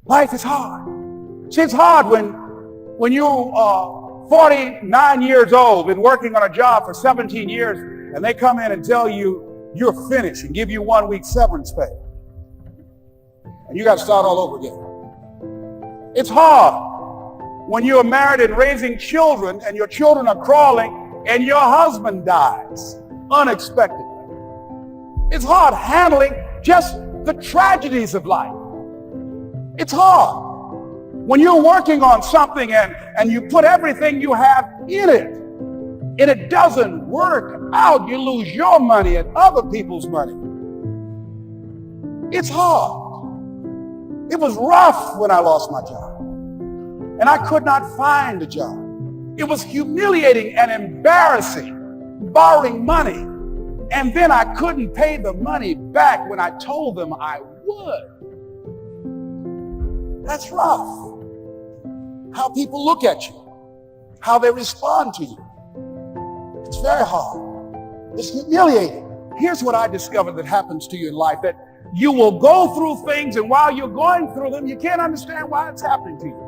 Life is hard. See, it's hard when you are 49 years old, been working on a job for 17 years, and they come in and tell you you're finished and give you 1 week severance pay. And you got to start all over again. It's hard when you are married and raising children and your children are crawling and your husband dies unexpectedly. It's hard handling just the tragedies of life. It's hard when you're working on something and you put everything you have in it and it doesn't work out. You lose your money and other people's money. It's hard. It was rough when I lost my job and I could not find a job. It was humiliating and embarrassing, borrowing money, and then I couldn't pay the money back when I told them I would. That's rough. How people look at you, how they respond to you. It's very hard. It's humiliating. Here's what I discovered that happens to you in life, that you will go through things, and while you're going through them, you can't understand why it's happening to you.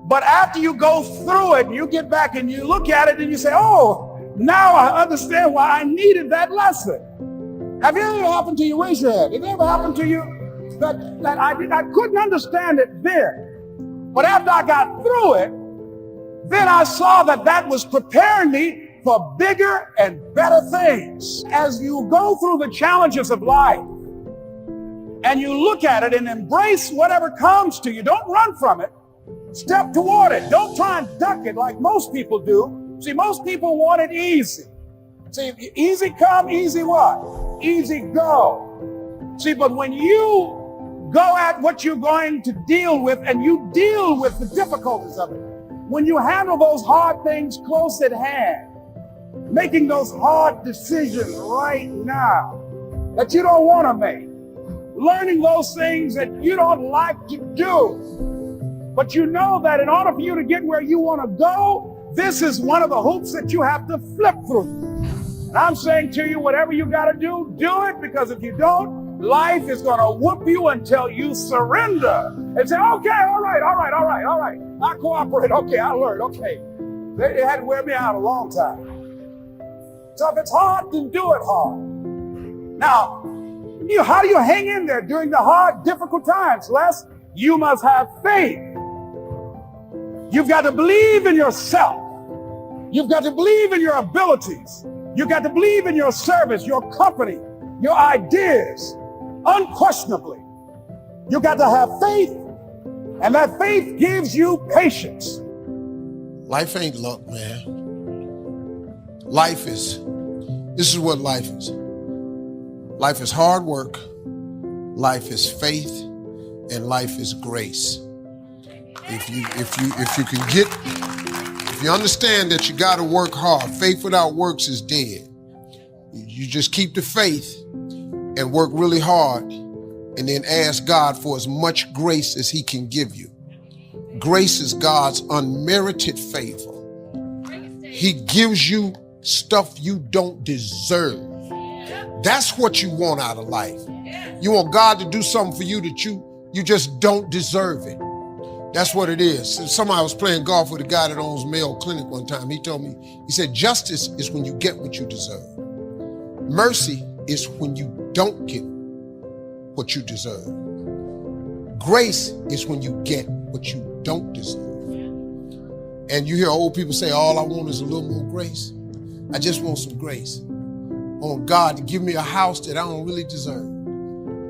But after you go through it, you get back and you look at it and you say, oh, now I understand why I needed that lesson. Have it ever happened to you? Raise your hand. Has it ever happened to you that I couldn't understand it then? But after I got through it, then I saw that was preparing me for bigger and better things. As you go through the challenges of life and you look at it and embrace whatever comes to you, don't run from it. Step toward it. Don't try and duck it like most people do. See, most people want it easy. See, easy come, easy what? Easy go. See, but when you go at what you're going to deal with and you deal with the difficulties of it, when you handle those hard things close at hand, making those hard decisions right now that you don't want to make, learning those things that you don't like to do, but you know that in order for you to get where you want to go, this is one of the hoops that you have to flip through. And I'm saying to you, whatever you got to do it, because if you don't, life is going to whoop you until you surrender and say, okay, all right. I cooperate. Okay, I learned. Okay. They had to wear me out a long time. So if it's hard, then do it hard. Now, how do you hang in there during the hard, difficult times? Les, you must have faith. You've got to believe in yourself. You've got to believe in your abilities. You've got to believe in your service, your company, your ideas, unquestionably. You've got to have faith, and that faith gives you patience. Life ain't luck, man. This is what life is. Life is hard work, life is faith, and life is grace. If you understand that you got to work hard, faith without works is dead. You just keep the faith and work really hard and then ask God for as much grace as he can give you. Grace is God's unmerited favor. He gives you stuff you don't deserve. That's what you want out of life. You want God to do something for you that you just don't deserve it. That's what it is. Somebody was playing golf with a guy that owns Mayo Clinic one time. He told me, he said, justice is when you get what you deserve. Mercy is when you don't get what you deserve. Grace is when you get what you don't deserve. And you hear old people say, all I want is a little more grace. I just want some grace. I want God to give me a house that I don't really deserve.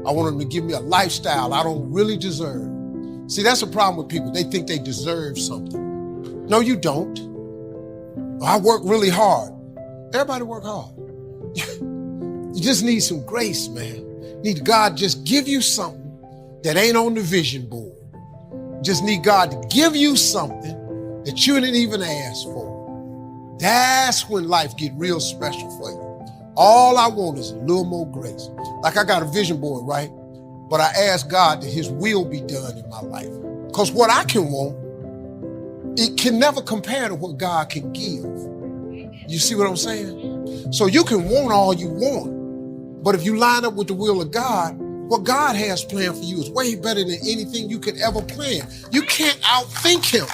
I want him to give me a lifestyle I don't really deserve. See, that's a problem with people. They think they deserve something. No, you don't. I work really hard. Everybody work hard. You just need some grace, man. You need God to just give you something that ain't on the vision board. You just need God to give you something that you didn't even ask for. That's when life get real special for you. All I want is a little more grace. Like I got a vision board, right? But I ask God that his will be done in my life. Because what I can want, it can never compare to what God can give. You see what I'm saying? So you can want all you want, but if you line up with the will of God, What God has planned for you is way better than anything you could ever plan. You can't outthink him.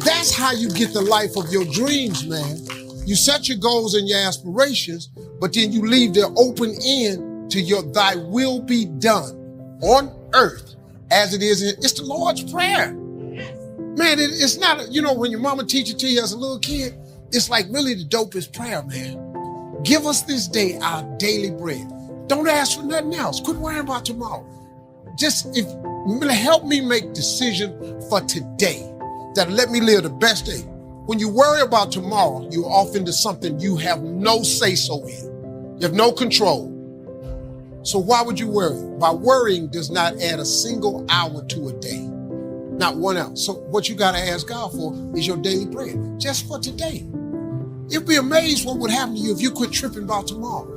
That's how you get the life of your dreams, man. You set your goals and your aspirations, but then you leave the open end to your thy will be done on earth as it is in, it's the Lord's Prayer. Man, it's not, when your mama teach it to you as a little kid, it's like really the dopest prayer, man. Give us this day our daily bread. Don't ask for nothing else. Quit worrying about tomorrow. Just help me make decision for today that'll let me live the best day. When you worry about tomorrow, you're off into something you have no say-so in. You have no control. So why would you worry? By worrying does not add a single hour to a day. Not 1 hour. So what you got to ask God for is your daily bread, just for today. You'd be amazed what would happen to you if you quit tripping about tomorrow.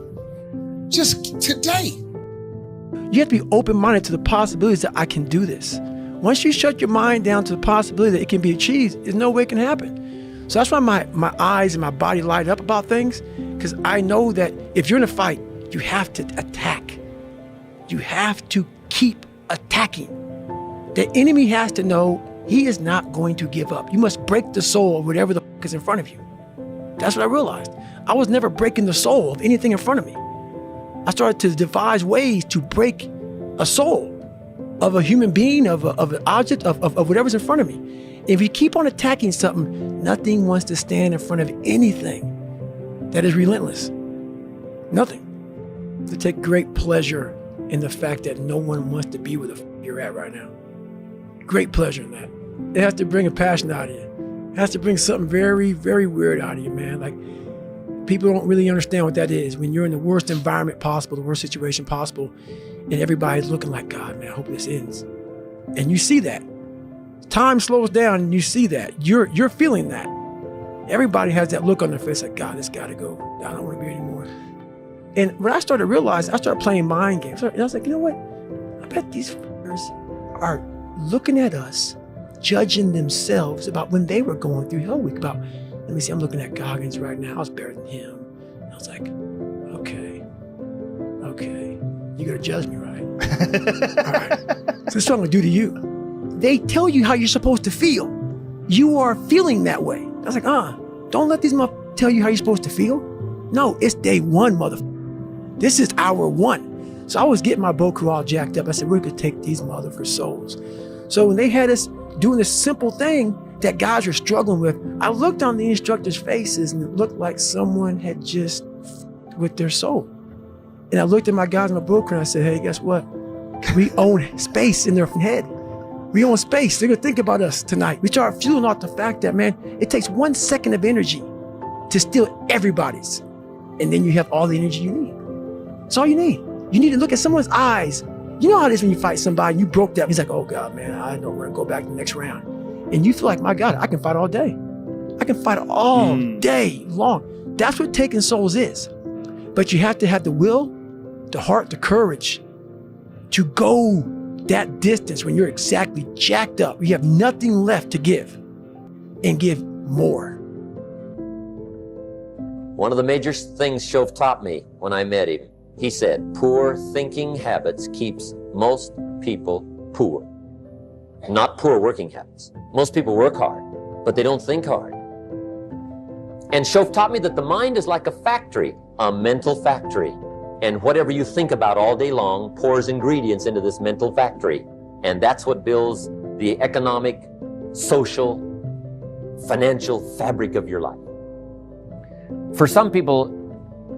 Just today. You have to be open-minded to the possibilities that I can do this. Once you shut your mind down to the possibility that it can be achieved, there's no way it can happen. So that's why my eyes and my body light up about things, because I know that if you're in a fight, you have to attack. You have to keep attacking. The enemy has to know he is not going to give up. You must break the soul of whatever the is in front of you. That's what I realized. I was never breaking the soul of anything in front of me. I started to devise ways to break a soul of a human being, of an object, of whatever's in front of me. If you keep on attacking something, nothing wants to stand in front of anything that is relentless. Nothing. To take great pleasure in the fact that no one wants to be where the you're at right now. Great pleasure in that. It has to bring a passion out of you. It has to bring something very, very weird out of you, man. Like, people don't really understand what that is. When you're in the worst environment possible, the worst situation possible, and everybody's looking like, God, man, I hope this ends. And you see that. Time slows down and you see that. You're feeling that. Everybody has that look on their face like, God, this got to go. I don't want to be here anymore. And when I started realizing, I started playing mind games. And I was like, you know what? I bet these f***ers are looking at us, judging themselves about when they were going through Hell Week. About, let me see, I'm looking at Goggins right now. I was better than him. And I was like, okay, you're going to judge me, right? All right. So this is what I'm going to do to you. They tell you how you're supposed to feel. You are feeling that way. I was like, don't let these motherfuckers tell you how you're supposed to feel. No, it's day one, motherfucker. This is hour one. So I was getting my boat crew all jacked up. I said, we're going to take these motherfuckers' souls. So when they had us doing this simple thing that guys were struggling with, I looked on the instructors' faces and it looked like someone had just with their soul. And I looked at my guys in my boat crew and I said, hey, guess what? We own space in their head. We own space. They're going to think about us tonight. We start fueling off the fact that, man, it takes 1 second of energy to steal everybody's. And then you have all the energy you need. That's all you need. You need to look at someone's eyes. You know how it is when you fight somebody and you broke that. He's like, oh God, man, I know we're gonna go back to the next round. And you feel like, my God, I can fight all day. I can fight all day long. That's what taking souls is. But you have to have the will, the heart, the courage to go that distance when you're exactly jacked up. You have nothing left to give and give more. One of the major things Shove taught me when I met him, he said, poor thinking habits keeps most people poor. Not poor working habits. Most people work hard, but they don't think hard. And Shove taught me that the mind is like a factory, a mental factory. And whatever you think about all day long pours ingredients into this mental factory. And that's what builds the economic, social, financial fabric of your life. For some people,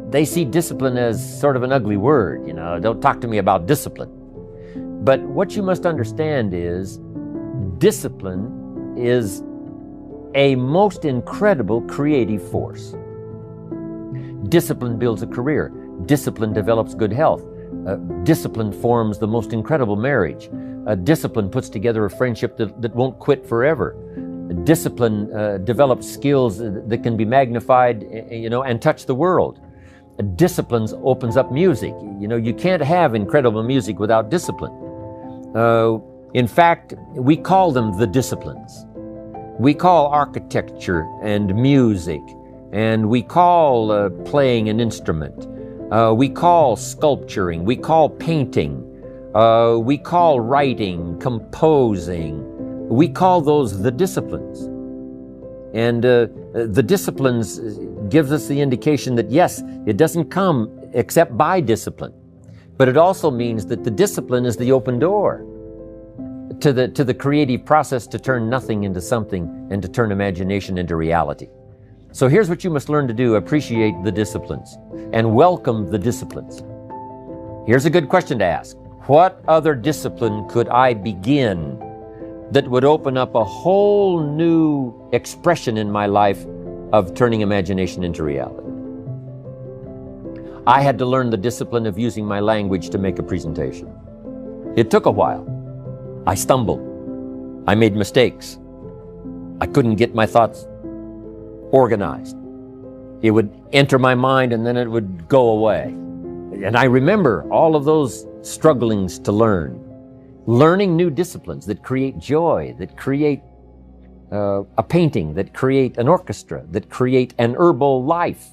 they see discipline as sort of an ugly word, don't talk to me about discipline. But what you must understand is discipline is a most incredible creative force. Discipline builds a career. Discipline develops good health. Discipline forms the most incredible marriage. Discipline puts together a friendship that won't quit forever. Discipline develops skills that can be magnified, and touch the world. Discipline opens up music. You can't have incredible music without discipline. In fact, we call them the disciplines. We call architecture and music, and we call playing an instrument. We call sculpturing, we call painting, we call writing, composing. We call those the disciplines. And the disciplines gives us the indication that yes, it doesn't come except by discipline. But it also means that the discipline is the open door to the creative process to turn nothing into something and to turn imagination into reality. So here's what you must learn to do: appreciate the disciplines and welcome the disciplines. Here's a good question to ask. What other discipline could I begin that would open up a whole new expression in my life of turning imagination into reality? I had to learn the discipline of using my language to make a presentation. It took a while. I stumbled. I made mistakes. I couldn't get my thoughts organized. It would enter my mind and then it would go away. And I remember all of those strugglings to learn. Learning new disciplines that create joy, that create a painting, that create an orchestra, that create an herbal life.